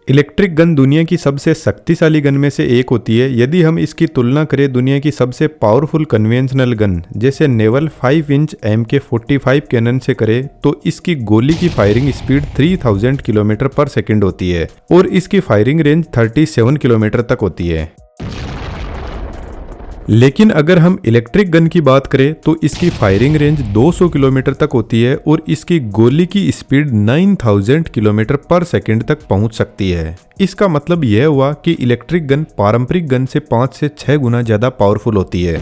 Electric gun दुनिया की सबसे शक्तिशाली गन में से एक होती है। यदि हम इसकी तुलना करें दुनिया की सबसे पावरफुल कन्वेंशनल गन जैसे नेवल 5 इंच MK45 कैनन से करें तो इसकी गोली की फायरिंग स्पीड 3000 किलोमीटर पर सेकंड होती है और इसकी फायरिंग रेंज 37 किलोमीटर तक होती है। लेकिन अगर हम इलेक्ट्रिक गन की बात करें तो इसकी फायरिंग रेंज 200 किलोमीटर तक होती है और इसकी गोली की स्पीड 9000 किलोमीटर पर सेकंड तक पहुंच सकती है। इसका मतलब यह हुआ कि इलेक्ट्रिक गन पारंपरिक गन से 5 से 6 गुना ज़्यादा पावरफुल होती है।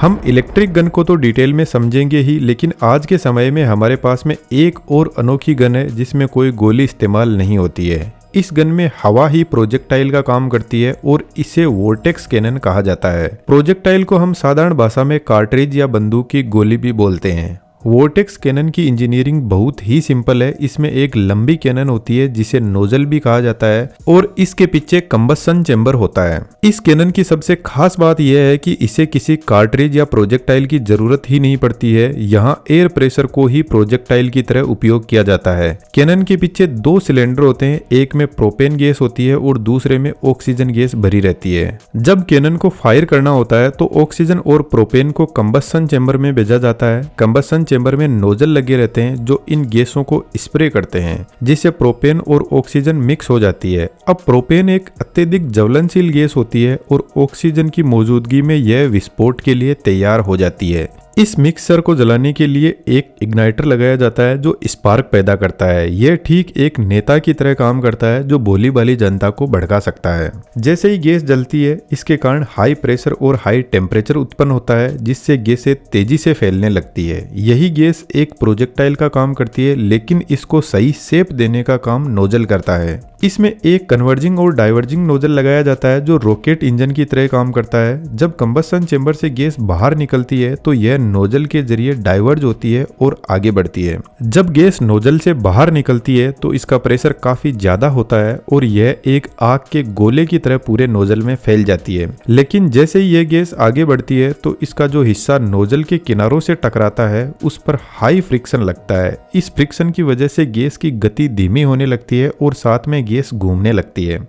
हम इलेक्ट्रिक गन को तो डिटेल में समझेंगे ही, लेकिन आज के समय में हमारे पास में एक और अनोखी गन है जिसमें कोई गोली इस्तेमाल नहीं होती है। इस गन में हवा ही प्रोजेक्टाइल का काम करती है और इसे वोर्टेक्स कैनन कहा जाता है। प्रोजेक्टाइल को हम साधारण भाषा में कार्ट्रिज या बंदूक की गोली भी बोलते हैं। वोर्टेक्स कैनन की इंजीनियरिंग बहुत ही सिंपल है। इसमें एक लंबी कैनन होती है जिसे नोजल भी कहा जाता है और इसके पीछे कंबस्शन चेंबर होता है। इस कैनन की सबसे खास बात यह है कि इसे किसी कार्ट्रिज या प्रोजेक्टाइल की जरूरत ही नहीं पड़ती है। यहाँ एयर प्रेशर को ही प्रोजेक्टाइल की तरह उपयोग किया जाता है। कैनन के पीछे 2 सिलेंडर होते हैं, एक में प्रोपेन गैस होती है और दूसरे में ऑक्सीजन गैस भरी रहती है। जब कैनन को फायर करना होता है तो ऑक्सीजन और प्रोपेन को कंबस्शन चेंबर में भेजा जाता है। कंबस्शन चेंबर में नोजल लगे रहते हैं जो इन गैसों को स्प्रे करते हैं, जिससे प्रोपेन और ऑक्सीजन मिक्स हो जाती है। अब प्रोपेन एक अत्यधिक ज्वलनशील गैस होती है और ऑक्सीजन की मौजूदगी में यह विस्फोट के लिए तैयार हो जाती है। इस मिक्सचर को जलाने के लिए एक इग्नाइटर लगाया जाता है जो स्पार्क पैदा करता है। यह ठीक एक नेता की तरह काम करता है जो भोली भाली जनता को भड़का सकता है। जैसे ही गैस जलती है इसके कारण हाई प्रेशर और हाई टेम्परेचर उत्पन्न होता है जिससे गैसें तेजी से फैलने लगती है। यही गैस एक प्रोजेक्टाइल का काम करती है, लेकिन इसको सही शेप देने का काम नोजल करता है। इसमें एक कन्वर्जिंग और डाइवर्जिंग नोजल लगाया जाता है जो रॉकेट इंजन की तरह काम करता है। जब कंबस्शन चेंबर से गैस बाहर निकलती है तो यह नोजल के जरिए डाइवर्ज होती है और आगे बढ़ती है। जब गैस नोजल से बाहर निकलती है तो इसका प्रेशर काफी ज्यादा होता है और यह एक आग के गोले की तरह पूरे नोजल में फैल जाती है। लेकिन जैसे ही यह गैस आगे बढ़ती है तो इसका जो हिस्सा नोजल के किनारों से टकराता है उस पर हाई फ्रिक्शन लगता है। इस फ्रिक्शन की वजह से गैस की गति धीमी होने लगती है और साथ में गैस घूमने लगती है।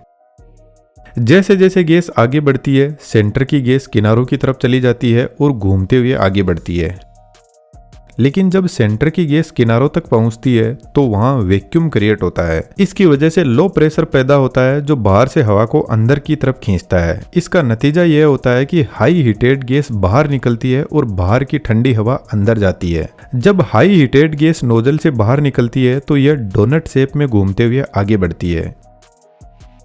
जैसे जैसे गैस आगे बढ़ती है सेंटर की गैस किनारों की तरफ चली जाती है और घूमते हुए आगे बढ़ती है। लेकिन जब सेंटर की गैस किनारों तक पहुंचती है तो वहां वैक्यूम क्रिएट होता है। इसकी वजह से लो प्रेशर पैदा होता है जो बाहर से हवा को अंदर की तरफ खींचता है। इसका नतीजा यह होता है कि हाई हीटेड गैस बाहर निकलती है और बाहर की ठंडी हवा अंदर जाती है। जब हाई हीटेड गैस नोजल से बाहर निकलती है तो यह डोनट शेप में घूमते हुए आगे बढ़ती है।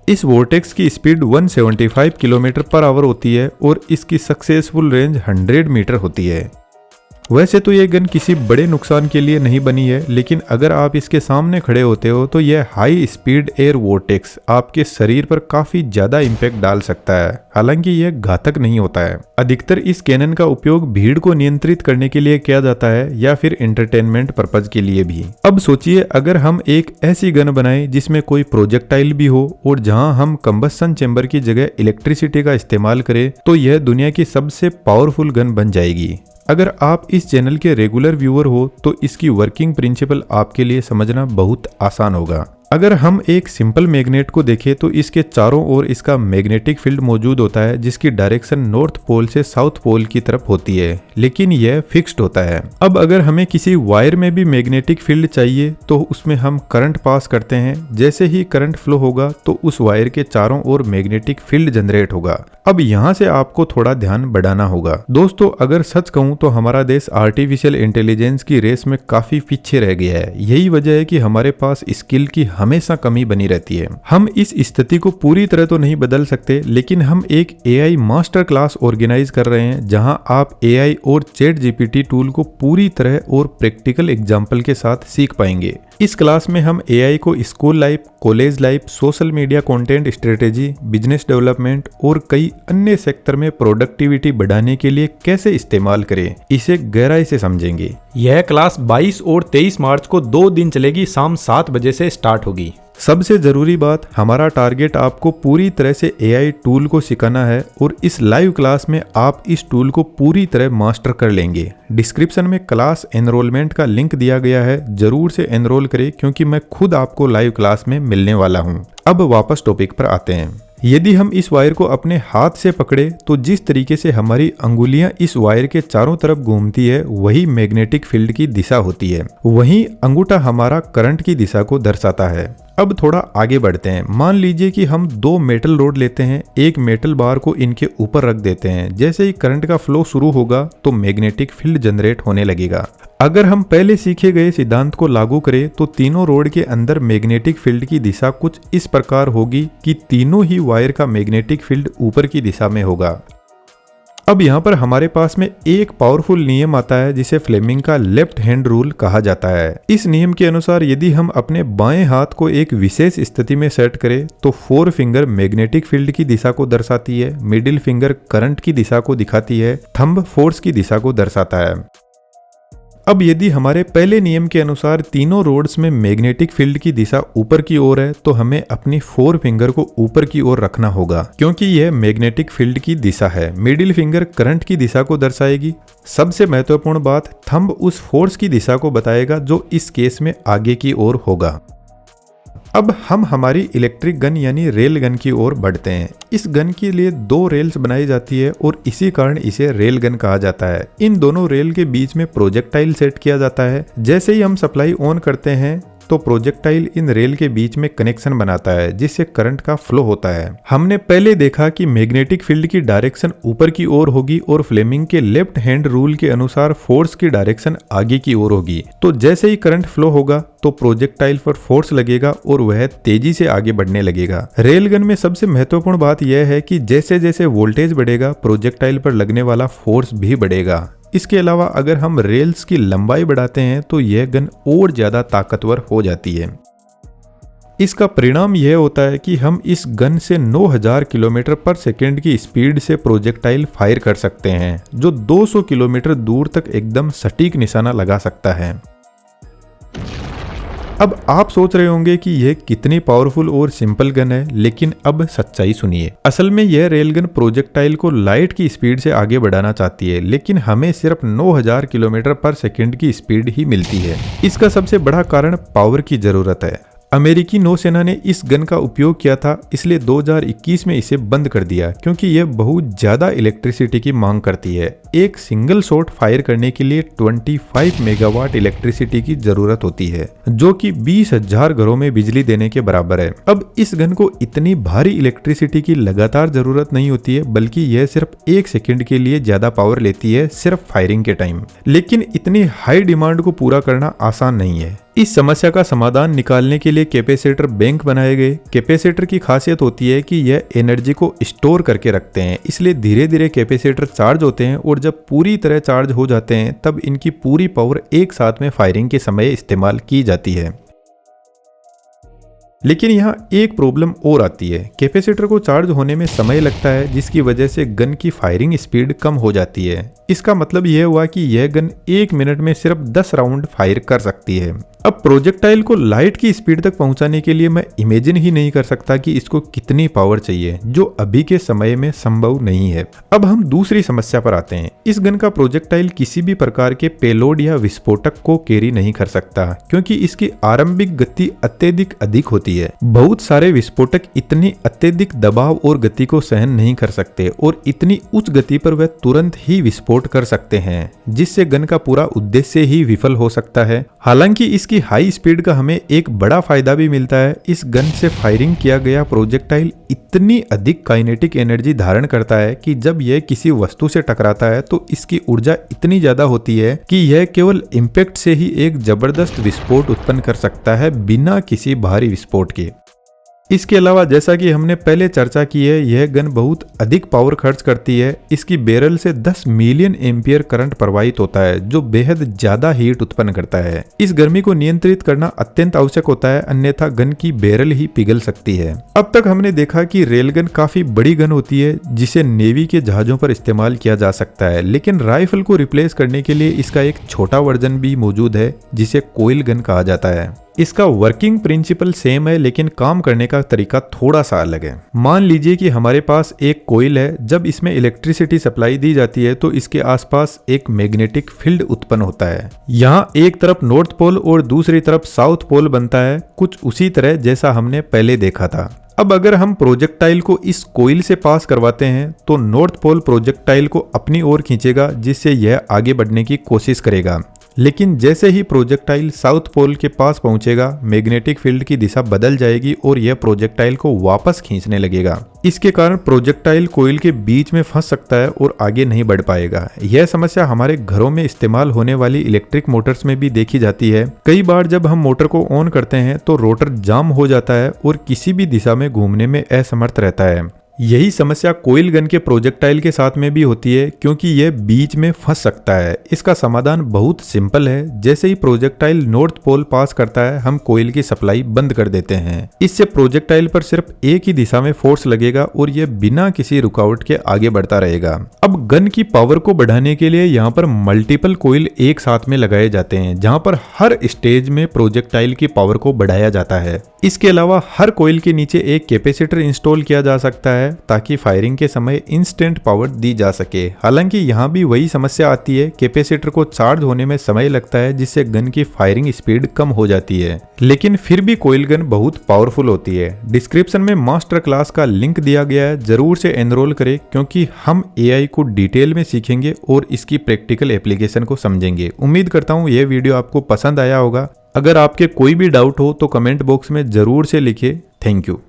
इस वोर्टेक्स की स्पीड 175 किलोमीटर पर आवर होती है और इसकी सक्सेसफुल रेंज 100 मीटर होती है। वैसे तो ये गन किसी बड़े नुकसान के लिए नहीं बनी है, लेकिन अगर आप इसके सामने खड़े होते हो तो यह हाई स्पीड एयर वोर्टेक्स आपके शरीर पर काफी ज्यादा इम्पैक्ट डाल सकता है। हालांकि यह घातक नहीं होता है। अधिकतर इस कैनन का उपयोग भीड़ को नियंत्रित करने के लिए किया जाता है या फिर एंटरटेनमेंट पर्पज के लिए भी। अब सोचिए अगर हम एक ऐसी गन बनाएं जिसमें कोई प्रोजेक्टाइल भी हो और जहां हम कंबस्शन चेंबर की जगह इलेक्ट्रिसिटी का इस्तेमाल करें तो यह दुनिया की सबसे पावरफुल गन बन जाएगी। अगर आप इस चैनल के रेगुलर व्यूअर हो तो इसकी वर्किंग प्रिंसिपल आपके लिए समझना बहुत आसान होगा। अगर हम एक सिंपल मैग्नेट को देखें तो इसके चारों ओर इसका मैग्नेटिक फील्ड मौजूद होता है जिसकी डायरेक्शन नॉर्थ पोल से साउथ पोल की तरफ होती है, लेकिन यह फिक्स्ड होता है। अब अगर हमें किसी वायर में भी मैग्नेटिक फील्ड चाहिए तो उसमें हम करंट पास करते हैं। जैसे ही करंट फ्लो होगा तो उस वायर के चारों ओर मैग्नेटिक फील्ड जनरेट होगा। अब यहाँ से आपको थोड़ा ध्यान बढ़ाना होगा। दोस्तों अगर सच कहूँ तो हमारा देश आर्टिफिशियल इंटेलिजेंस की रेस में काफी पीछे रह गया है। यही वजह है कि हमारे पास स्किल की हमेशा कमी बनी रहती है। हम इस स्थिति को पूरी तरह तो नहीं बदल सकते, लेकिन हम एक AI मास्टर क्लास ऑर्गेनाइज कर रहे हैं जहां आप AI और चैट GPT टूल को पूरी तरह और प्रैक्टिकल एग्जाम्पल के साथ सीख पाएंगे। इस क्लास में हम AI को school life, college life, social media content strategy, business development और कई अन्य सेक्टर में प्रोडक्टिविटी बढ़ाने के लिए कैसे इस्तेमाल करें, इसे गहराई से समझेंगे। यह क्लास 22 और 23 मार्च को 2 दिन चलेगी। शाम 7 बजे से स्टार्ट होगी। सबसे जरूरी बात, हमारा टारगेट आपको पूरी तरह से AI टूल को सिखाना है और इस लाइव क्लास में आप इस टूल को पूरी तरह मास्टर कर लेंगे। डिस्क्रिप्शन में क्लास एनरोलमेंट का लिंक दिया गया है, जरूर से एनरोल करें क्योंकि मैं खुद आपको लाइव क्लास में मिलने वाला हूँ। अब वापस टॉपिक पर आते हैं। यदि हम इस वायर को अपने हाथ से पकड़े तो जिस तरीके से हमारी अंगुलियां इस वायर के चारों तरफ घूमती है वही मैग्नेटिक फील्ड की दिशा होती है। वहीं अंगूठा हमारा करंट की दिशा को दर्शाता है। अब थोड़ा आगे बढ़ते हैं। मान लीजिए कि हम दो मेटल रोड लेते हैं, एक मेटल बार को इनके ऊपर रख देते हैं। जैसे ही करंट का फ्लो शुरू होगा तो मैग्नेटिक फील्ड जनरेट होने लगेगा। अगर हम पहले सीखे गए सिद्धांत को लागू करें तो तीनों रोड के अंदर मैग्नेटिक फील्ड की दिशा कुछ इस प्रकार होगी कि तीनों ही वायर का मैग्नेटिक फील्ड ऊपर की दिशा में होगा। अब यहाँ पर हमारे पास में एक पावरफुल नियम आता है जिसे फ्लेमिंग का लेफ्ट हैंड रूल कहा जाता है। इस नियम के अनुसार यदि हम अपने बाएं हाथ को एक विशेष स्थिति में सेट करें तो फोर फिंगर मैग्नेटिक फील्ड की दिशा को दर्शाती है, मिडिल फिंगर करंट की दिशा को दिखाती है, थंब फोर्स की दिशा को दर्शाता है। अब यदि हमारे पहले नियम के अनुसार तीनों रोड्स में मैग्नेटिक फील्ड की दिशा ऊपर की ओर है तो हमें अपनी फोर फिंगर को ऊपर की ओर रखना होगा क्योंकि यह मैग्नेटिक फील्ड की दिशा है। मिडिल फिंगर करंट की दिशा को दर्शाएगी। सबसे महत्वपूर्ण बात, थंब उस फोर्स की दिशा को बताएगा जो इस केस में आगे की ओर होगा। अब हम हमारी इलेक्ट्रिक गन यानी रेल गन की ओर बढ़ते हैं। इस गन के लिए दो रेल्स बनाई जाती है और इसी कारण इसे रेल गन कहा जाता है। इन दोनों रेल के बीच में प्रोजेक्टाइल सेट किया जाता है। जैसे ही हम सप्लाई ऑन करते हैं तो प्रोजेक्टाइल इन रेल के बीच में कनेक्शन बनाता है जिससे करंट का फ्लो होता है। हमने पहले देखा कि मैग्नेटिक फील्ड की डायरेक्शन ऊपर की ओर होगी और फ्लेमिंग के लेफ्ट हैंड रूल के अनुसार फोर्स की डायरेक्शन आगे की ओर होगी। तो जैसे ही करंट फ्लो होगा तो प्रोजेक्टाइल पर फोर्स लगेगा और वह तेजी से आगे बढ़ने लगेगा। रेलगन में सबसे महत्वपूर्ण बात यह है कि जैसे जैसे वोल्टेज बढ़ेगा प्रोजेक्टाइल पर लगने वाला फोर्स भी बढ़ेगा। इसके अलावा अगर हम रेल्स की लंबाई बढ़ाते हैं तो यह गन और ज्यादा ताकतवर हो जाती है। इसका परिणाम यह होता है कि हम इस गन से 9000 किलोमीटर पर सेकेंड की स्पीड से प्रोजेक्टाइल फायर कर सकते हैं जो 200 किलोमीटर दूर तक एकदम सटीक निशाना लगा सकता है। अब आप सोच रहे होंगे कि यह कितनी पावरफुल और सिंपल गन है, लेकिन अब सच्चाई सुनिए। असल में यह रेलगन प्रोजेक्टाइल को लाइट की स्पीड से आगे बढ़ाना चाहती है, लेकिन हमें सिर्फ 9000 किलोमीटर पर सेकंड की स्पीड ही मिलती है। इसका सबसे बड़ा कारण पावर की जरूरत है। अमेरिकी नौसेना ने इस गन का उपयोग किया था, इसलिए 2021 में इसे बंद कर दिया क्योंकि यह बहुत ज्यादा इलेक्ट्रिसिटी की मांग करती है। एक सिंगल शॉट फायर करने के लिए 25 मेगावाट इलेक्ट्रिसिटी की जरूरत होती है जो कि 20,000 घरों में बिजली देने के बराबर है। अब इस गन को इतनी भारी इलेक्ट्रिसिटी की लगातार जरूरत नहीं होती है, बल्कि यह सिर्फ 1 सेकंड के लिए ज्यादा पावर लेती है सिर्फ फायरिंग के टाइम। लेकिन इतनी हाई डिमांड को पूरा करना आसान नहीं है। इस समस्या का समाधान निकालने के लिए कैपेसिटर बैंक बनाए गए। कैपेसिटर की खासियत होती है कि यह एनर्जी को स्टोर करके रखते हैं, इसलिए धीरे धीरे कैपेसिटर चार्ज होते हैं और जब पूरी तरह चार्ज हो जाते हैं तब इनकी पूरी पावर एक साथ में फायरिंग के समय इस्तेमाल की जाती है। लेकिन यहाँ एक प्रॉब्लम और आती है। कैपेसिटर को चार्ज होने में समय लगता है जिसकी वजह से गन की फायरिंग स्पीड कम हो जाती है। इसका मतलब यह हुआ कि यह गन 1 मिनट में सिर्फ 10 राउंड फायर कर सकती है। अब प्रोजेक्टाइल को लाइट की स्पीड तक पहुंचाने के लिए मैं इमेजिन ही नहीं कर सकता कि इसको कितनी पावर चाहिए, जो अभी के समय में संभव नहीं है। अब हम दूसरी समस्या पर आते हैं। इस गन का प्रोजेक्टाइल किसी भी प्रकार के पेलोड या विस्फोटक को कैरी नहीं कर सकता क्योंकि इसकी आरंभिक गति अत्यधिक अधिक होती है। बहुत सारे विस्फोटक इतनी अत्यधिक दबाव और गति को सहन नहीं कर सकते और इतनी उच्च गति पर वह तुरंत ही विस्फोट कर सकते हैं, जिससे गन का पूरा उद्देश्य ही विफल हो सकता है। हालांकि इसकी हाई स्पीड का हमें एक बड़ा फायदा भी मिलता है। इस गन से फायरिंग किया गया प्रोजेक्टाइल इतनी अधिक काइनेटिक एनर्जी धारण करता है कि जब यह किसी वस्तु से टकराता है तो इसकी ऊर्जा इतनी ज्यादा होती है कि यह केवल इम्पैक्ट से ही एक जबरदस्त विस्फोट उत्पन्न कर सकता है बिना किसी भारी विस्फोट के। इसके अलावा जैसा कि हमने पहले चर्चा की है, यह गन बहुत अधिक पावर खर्च करती है। इसकी बैरल से 10 मिलियन एम्पियर करंट प्रवाहित होता है जो बेहद ज्यादा हीट उत्पन्न करता है। इस गर्मी को नियंत्रित करना अत्यंत आवश्यक होता है, अन्यथा गन की बैरल ही पिघल सकती है। अब तक हमने देखा कि रेलगन काफी बड़ी गन होती है जिसे नेवी के जहाजों पर इस्तेमाल किया जा सकता है, लेकिन राइफल को रिप्लेस करने के लिए इसका एक छोटा वर्जन भी मौजूद है जिसे कोइल गन कहा जाता है। इसका वर्किंग प्रिंसिपल सेम है, लेकिन काम करने का तरीका थोड़ा सा अलग है। मान लीजिए कि हमारे पास एक कोइल है। जब इसमें इलेक्ट्रिसिटी सप्लाई दी जाती है तो इसके आसपास एक मैग्नेटिक फील्ड उत्पन्न होता है। यहाँ एक तरफ नॉर्थ पोल और दूसरी तरफ साउथ पोल बनता है, कुछ उसी तरह जैसा हमने पहले देखा था। अब अगर हम प्रोजेक्टाइल को इस कोइल से पास करवाते हैं तो नॉर्थ पोल प्रोजेक्टाइल को अपनी ओर खींचेगा, जिससे यह आगे बढ़ने की कोशिश करेगा। लेकिन जैसे ही प्रोजेक्टाइल साउथ पोल के पास पहुंचेगा, मैग्नेटिक फील्ड की दिशा बदल जाएगी और यह प्रोजेक्टाइल को वापस खींचने लगेगा। इसके कारण प्रोजेक्टाइल कोइल के बीच में फंस सकता है और आगे नहीं बढ़ पाएगा। यह समस्या हमारे घरों में इस्तेमाल होने वाली इलेक्ट्रिक मोटर्स में भी देखी जाती है। कई बार जब हम मोटर को ऑन करते हैं तो रोटर जाम हो जाता है और किसी भी दिशा में घूमने में असमर्थ रहता है। यही समस्या कोइल गन के प्रोजेक्टाइल के साथ में भी होती है, क्योंकि यह बीच में फंस सकता है। इसका समाधान बहुत सिंपल है। जैसे ही प्रोजेक्टाइल नॉर्थ पोल पास करता है, हम कोइल की सप्लाई बंद कर देते हैं। इससे प्रोजेक्टाइल पर सिर्फ एक ही दिशा में फोर्स लगेगा और यह बिना किसी रुकावट के आगे बढ़ता रहेगा। अब गन की पावर को बढ़ाने के लिए यहाँ पर मल्टीपल कोइल एक साथ में लगाए जाते हैं, जहाँ पर हर स्टेज में प्रोजेक्टाइल की पावर को बढ़ाया जाता है। इसके अलावा हर कोइल के नीचे एक कैपेसिटर इंस्टॉल किया जा सकता है, ताकि फायरिंग के समय इंस्टेंट पावर दी जा सके। हालांकि यहाँ भी वही समस्या आती है, कैपेसिटर को चार्ज होने में समय लगता है, जिससे गन की फायरिंग स्पीड कम हो जाती है। लेकिन फिर भी कोइल गन बहुत पावरफुल होती है। डिस्क्रिप्शन में मास्टर क्लास का लिंक दिया गया है, जरूर से एनरोल करें, क्योंकि हम एआई को डिटेल में सीखेंगे और इसकी प्रैक्टिकल एप्लीकेशन को समझेंगे। उम्मीद करता हूँ यह वीडियो आपको पसंद आया होगा। अगर आपके कोई भी डाउट हो तो कमेंट बॉक्स में जरूर से लिखिए। Thank you.